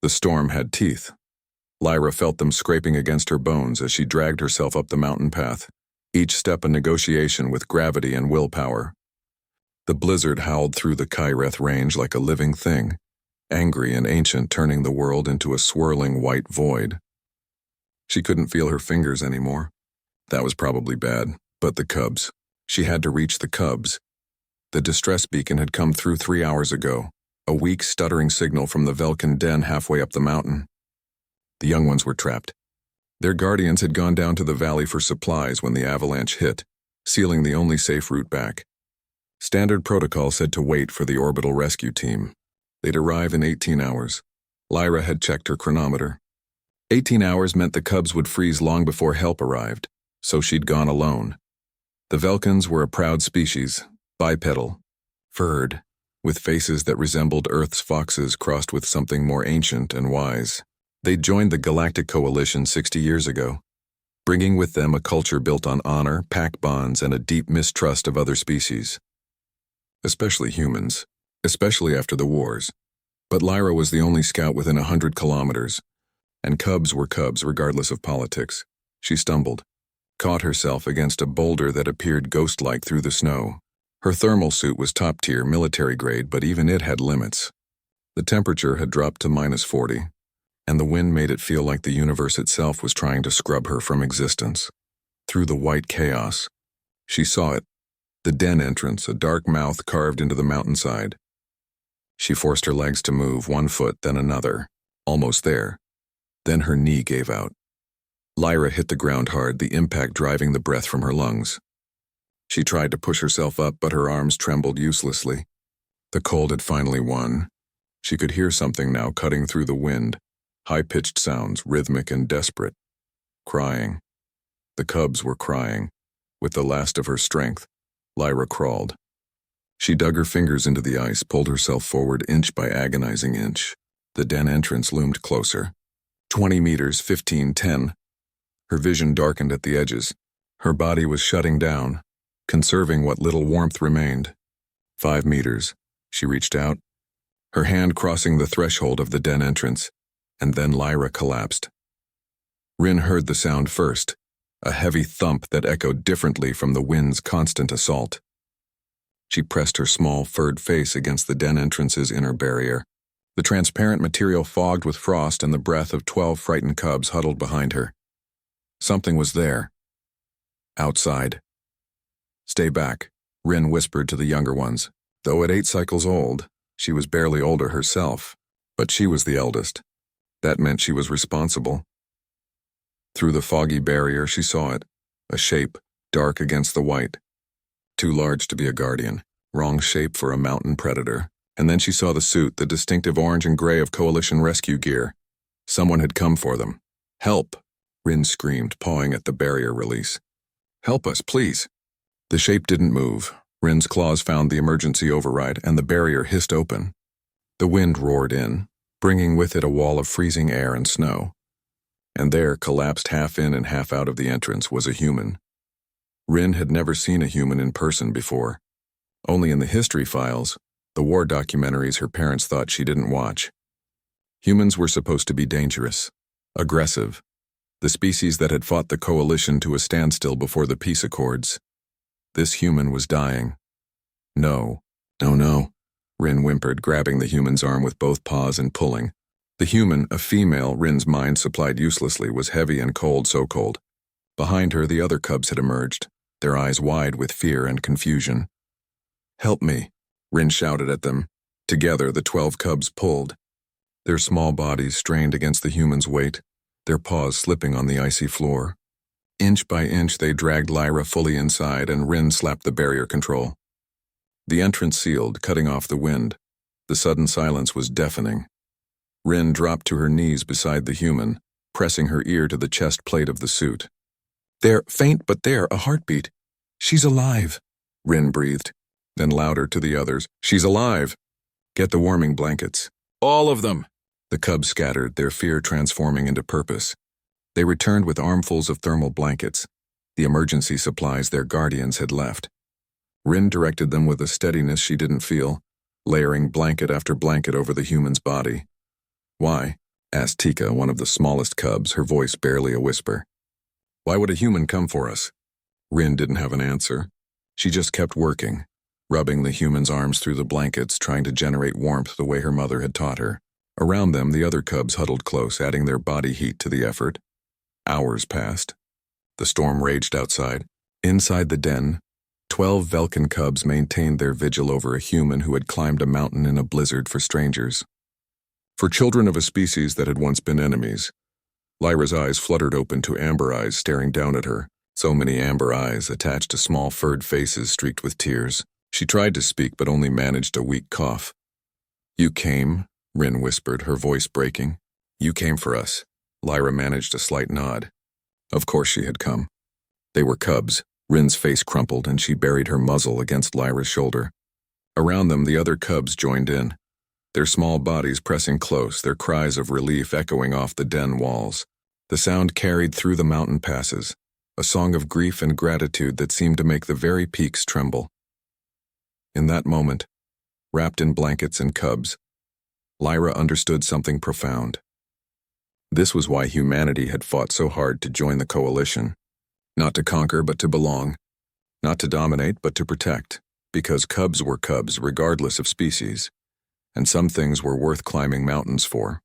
The storm had teeth. Lyra felt them scraping against her bones as she dragged herself up the mountain path, each step a negotiation with gravity and willpower. The blizzard howled through the Kyreth range like a living thing, angry and ancient, turning the world into a swirling white void. She couldn't feel her fingers anymore. That was probably bad, but the cubs. She had to reach the cubs. The distress beacon had come through 3 hours ago, a weak, stuttering signal from the Velkin den halfway up the mountain. The young ones were trapped. Their guardians had gone down to the valley for supplies when the avalanche hit, sealing the only safe route back. Standard protocol said to wait for the orbital rescue team. They'd arrive in 18 hours. Lyra had checked her chronometer. 18 hours meant the cubs would freeze long before help arrived, so she'd gone alone. The Velkins were a proud species, bipedal, furred, with faces that resembled Earth's foxes crossed with something more ancient and wise. They'd joined the Galactic Coalition 60 years ago, bringing with them a culture built on honor, pack bonds, and a deep mistrust of other species. Especially humans, especially after the wars. But Lyra was the only scout within 100 kilometers, and cubs were cubs regardless of politics. She stumbled, caught herself against a boulder that appeared ghost-like through the snow. Her thermal suit was top-tier, military grade, but even it had limits. The temperature had dropped to -40, and the wind made it feel like the universe itself was trying to scrub her from existence. Through the white chaos, she saw it, the den entrance, a dark mouth carved into the mountainside. She forced her legs to move, one foot, then another, almost there. Then her knee gave out. Lyra hit the ground hard, the impact driving the breath from her lungs. She tried to push herself up, but her arms trembled uselessly. The cold had finally won. She could hear something now cutting through the wind, high-pitched sounds, rhythmic and desperate. Crying. The cubs were crying. With the last of her strength, Lyra crawled. She dug her fingers into the ice, pulled herself forward inch by agonizing inch. The den entrance loomed closer. 20 meters, 15, 10. Her vision darkened at the edges. Her body was shutting down, conserving what little warmth remained. 5 meters. She reached out, her hand crossing the threshold of the den entrance, and then Lyra collapsed. Rin heard the sound first, a heavy thump that echoed differently from the wind's constant assault. She pressed her small, furred face against the den entrance's inner barrier. The transparent material fogged with frost and the breath of 12 frightened cubs huddled behind her. Something was there. Outside. "Stay back," Rin whispered to the younger ones. Though at 8 cycles old, she was barely older herself, but she was the eldest. That meant she was responsible. Through the foggy barrier she saw it, a shape, dark against the white. Too large to be a guardian, wrong shape for a mountain predator. And then she saw the suit, the distinctive orange and gray of Coalition rescue gear. Someone had come for them. "Help!" Rin screamed, pawing at the barrier release. "Help us, please!" The shape didn't move. Rin's claws found the emergency override, and the barrier hissed open. The wind roared in, bringing with it a wall of freezing air and snow. And there, collapsed half in and half out of the entrance, was a human. Rin had never seen a human in person before. Only in the history files, the war documentaries her parents thought she didn't watch. Humans were supposed to be dangerous, aggressive, the species that had fought the Coalition to a standstill before the peace accords. This human was dying. No, Rin whimpered, grabbing the human's arm with both paws and pulling. The human, a female Rin's mind supplied uselessly, was heavy and cold, so cold. Behind her, the other cubs had emerged, their eyes wide with fear and confusion. "Help me," Rin shouted at them. Together, the 12 cubs pulled. Their small bodies strained against the human's weight, their paws slipping on the icy floor. Inch by inch, they dragged Lyra fully inside, and Rin slapped the barrier control. The entrance sealed, cutting off the wind. The sudden silence was deafening. Rin dropped to her knees beside the human, pressing her ear to the chest plate of the suit. "There, faint but there, a heartbeat. She's alive," Rin breathed. Then louder to the others, "She's alive! Get the warming blankets." "All of them!" The cubs scattered, their fear transforming into purpose. They returned with armfuls of thermal blankets, the emergency supplies their guardians had left. Rin directed them with a steadiness she didn't feel, layering blanket after blanket over the human's body. Why? asked Tika, one of the smallest cubs, her voice barely a whisper. Why would a human come for us? Rin didn't have an answer. She just kept working, rubbing the human's arms through the blankets, trying to generate warmth the way her mother had taught her. Around them, the other cubs huddled close, adding their body heat to the effort. Hours passed. The storm raged outside. Inside the den, 12 Velkin cubs maintained their vigil over a human who had climbed a mountain in a blizzard for strangers. For children of a species that had once been enemies, Lyra's eyes fluttered open to amber eyes staring down at her, so many amber eyes attached to small furred faces streaked with tears. She tried to speak but only managed a weak cough. You came, Rin whispered, her voice breaking. You came for us. Lyra managed a slight nod. Of course she had come. They were cubs. Rin's face crumpled and she buried her muzzle against Lyra's shoulder. Around them, the other cubs joined in, their small bodies pressing close, their cries of relief echoing off the den walls. The sound carried through the mountain passes, a song of grief and gratitude that seemed to make the very peaks tremble. In that moment, wrapped in blankets and cubs, Lyra understood something profound. This was why humanity had fought so hard to join the coalition. Not to conquer, but to belong. Not to dominate, but to protect. Because cubs were cubs, regardless of species. And some things were worth climbing mountains for.